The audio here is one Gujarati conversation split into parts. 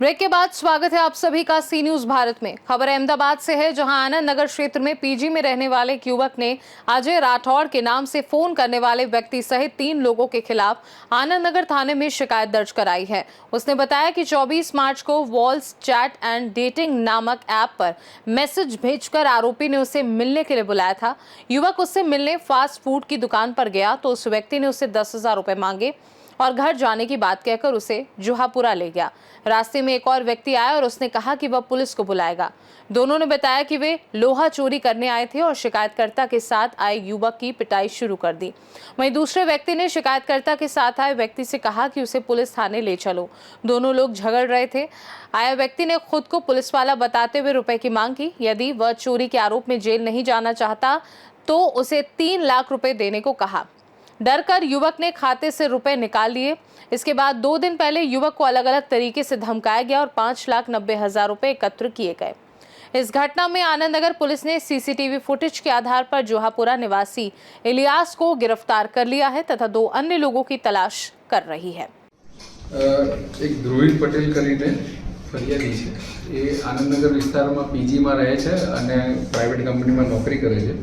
ब्रेक के बाद स्वागत है आप सभी का सी न्यूज भारत में। खबर अहमदाबाद से है, जहां आनंद नगर क्षेत्र में पीजी में रहने वाले एक युवक ने अजय राठौड़ के नाम से फोन करने वाले व्यक्ति सहित 3 लोगों के खिलाफ आनंद नगर थाने में शिकायत दर्ज कराई है। उसने बताया कि 24 मार्च को वॉल्स चैट एंड डेटिंग नामक ऐप पर मैसेज भेजकर आरोपी ने उसे मिलने के लिए बुलाया था। युवक उससे मिलने फास्ट फूड की दुकान पर गया तो उस व्यक्ति ने उससे 10,000 रुपए मांगे और घर जाने की बात कहकर उसे जुहापुरा ले गया। रास्ते में एक और व्यक्ति आया और उसने कहा कि वह पुलिस को बुलाएगा। दोनों ने बताया कि वे लोहा चोरी करने आए थे और शिकायतकर्ता के साथ आए युवक की पिटाई शुरू कर दी। वहीं दूसरे व्यक्ति ने शिकायतकर्ता के साथ आए व्यक्ति से कहा कि उसे पुलिस थाने ले चलो। दोनों लोग झगड़ रहे थे। आया व्यक्ति ने खुद को पुलिस वाला बताते हुए रुपए की मांग की। यदि वह चोरी के आरोप में जेल नहीं जाना चाहता तो उसे 3 लाख रुपए देने को कहा। डर कर युवक ने खाते से रुपए निकाल लिए। इसके बाद 2 दिन पहले युवक को अलग अलग तरीके से धमकाया गया और 5,90,000 रुपए एकत्र किए गए। इस घटना में आनंद नगर पुलिस ने सीसीटीवी फुटेज के आधार पर जुहापुरा निवासी इलियास को गिरफ्तार कर लिया है तथा 2 अन्य लोगों की तलाश कर रही है। एक ધ્રુવીન પટેલ કરીને ફરિયાદી છે। એ આનંદનગર વિસ્તારમાં પીજીમાં રહે છે અને પ્રાઇવેટ કંપનીમાં નોકરી કરે છે।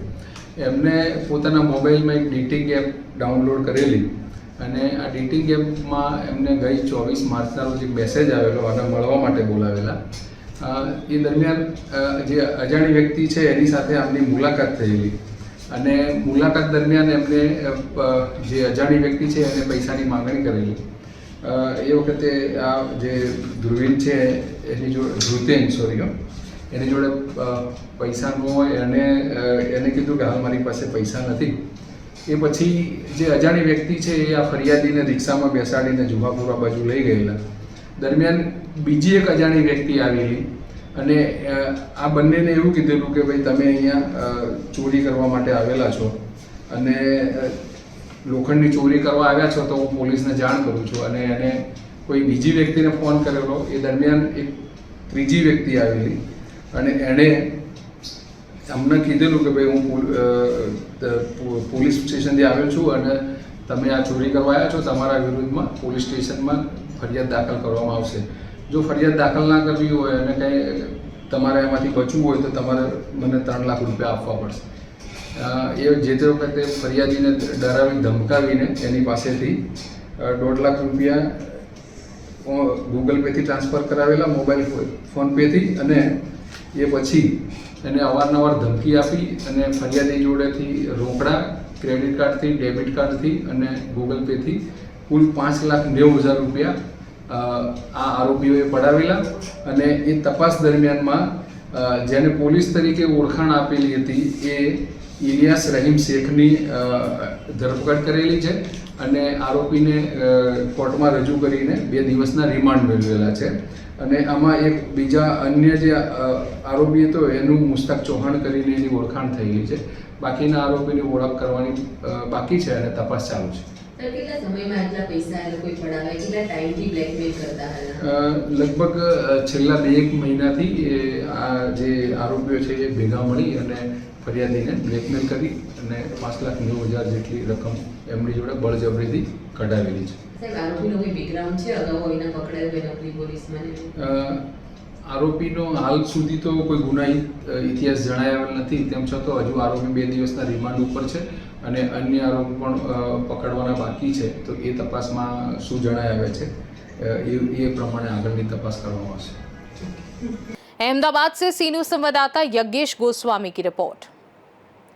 એમને પોતાના મોબાઈલમાં એક ડેટિંગ એપ ડાઉનલોડ કરેલી અને આ ડેટિંગ એપમાં એમને ગઈ 24 માર્ચના રોજ એક મેસેજ આવેલો અને મળવા માટે બોલાવેલા। એ દરમિયાન જે અજાણી વ્યક્તિ છે એની સાથે આમની મુલાકાત થયેલી અને મુલાકાત દરમિયાન એમને જે અજાણી વ્યક્તિ છે એને પૈસાની માંગણી કરેલી। એ વખતે આ જે ધ્રુવીન છે એની જોડે ધ્રુતેન એની જોડે પૈસા ન હોય અને એને કીધું કે હાલ મારી પાસે પૈસા નથી। એ પછી જે અજાણી વ્યક્તિ છે એ આ ફરિયાદીને રિક્ષામાં બેસાડીને જુહાપુરા બાજુ લઈ ગયેલા। દરમિયાન બીજી એક અજાણી વ્યક્તિ આવેલી અને આ બંનેને એવું કીધેલું કે ભાઈ તમે અહીંયા ચોરી કરવા માટે આવેલા છો અને લોખંડની ચોરી કરવા આવ્યા છો તો હું પોલીસને જાણ કરું છું અને એને કોઈ બીજી વ્યક્તિને ફોન કરેલો। એ દરમિયાન એક ત્રીજી વ્યક્તિ આવેલી અને એણે અમને કીધેલું કે ભાઈ હું પોલીસ સ્ટેશનથી આવ્યો છું અને તમે આ ચોરી કરવા આવ્યા છો, તમારા વિરુદ્ધમાં પોલીસ સ્ટેશનમાં ફરિયાદ દાખલ કરવામાં આવશે। જો ફરિયાદ દાખલ ના કરવી હોય અને કંઈ તમારે એમાંથી બચવું હોય તો તમારે મને 3 લાખ રૂપિયા આપવા પડશે। એ જે તે વખતે ફરિયાદીને ડરાવી ધમકાવીને એની પાસેથી 1.5 લાખ રૂપિયા ગૂગલ પેથી ટ્રાન્સફર કરાવેલા, મોબાઈલ ફોનપેથી અને એ પછી એને અવારનવાર ધમકી આપી અને ફરિયાદી જોડેથી રોકડા, ક્રેડિટ કાર્ડથી, ડેબિટ કાર્ડથી અને ગૂગલ પેથી કુલ 5,90,000 રૂપિયા આ આરોપીઓએ પડાવેલા અને એ તપાસ દરમિયાનમાં જેને પોલીસ તરીકે ઓળખાણ આપેલી હતી એ ઇલિયાસ રહીમ શેખની ધરપકડ કરેલી છે અને આરોપીને કોર્ટમાં રજૂ કરીને 2 દિવસના રિમાન્ડ મેળવેલા છે। અને આમાં એક બીજા અન્ય જે આરોપી હતો એનું મુસ્તક ચૌહાણ કરીને એની ઓળખાણ થયેલી છે। બાકીના આરોપીની ઓળખ કરવાની બાકી છે અને તપાસ ચાલુ છે। કેટલા સમયમાં આટલા પૈસા એ લોકોએ પડાવ્યા, કેટલા ટાઈમથી બ્લેકમેલ કરતા હતા? લગભગ છેલ્લા 2-1 મહિનાથી આ જે આરોપીઓ છે એ ભેગા મળી અને ફરિયાદીને બ્લેકમેલ કરી અને 5,90,000 જેટલી રકમ એમની જોડે બળજબરીથી કઢાવેલી છે। સાહેબ, આરોપીનો કોઈ બેકગ્રાઉન્ડ છે? અગાઉ એના પકડાયો હોય નોકરી પોલીસમાં? આરોપીનો હાલ સુધી તો કોઈ ગુનાહિત ઇતિહાસ જણાવેલ નથી। તેમ છતાં હજુ આરોપી 2 દિવસના રિમાન્ડ ઉપર છે અને અન્ય આરોપી પણ પકડવાના બાકી છે। તો એ તપાસમાં શું જણાવે છે એ પ્રમાણે આગળની તપાસ કરવામાં આવશે। अहमदाबाद से सी न्यूज संवाददाता यज्ञेश गोस्वामी की रिपोर्ट।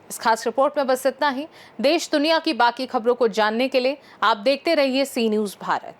इस खास रिपोर्ट में बस इतना ही। देश दुनिया की बाकी खबरों को जानने के लिए आप देखते रहिए सी न्यूज भारत।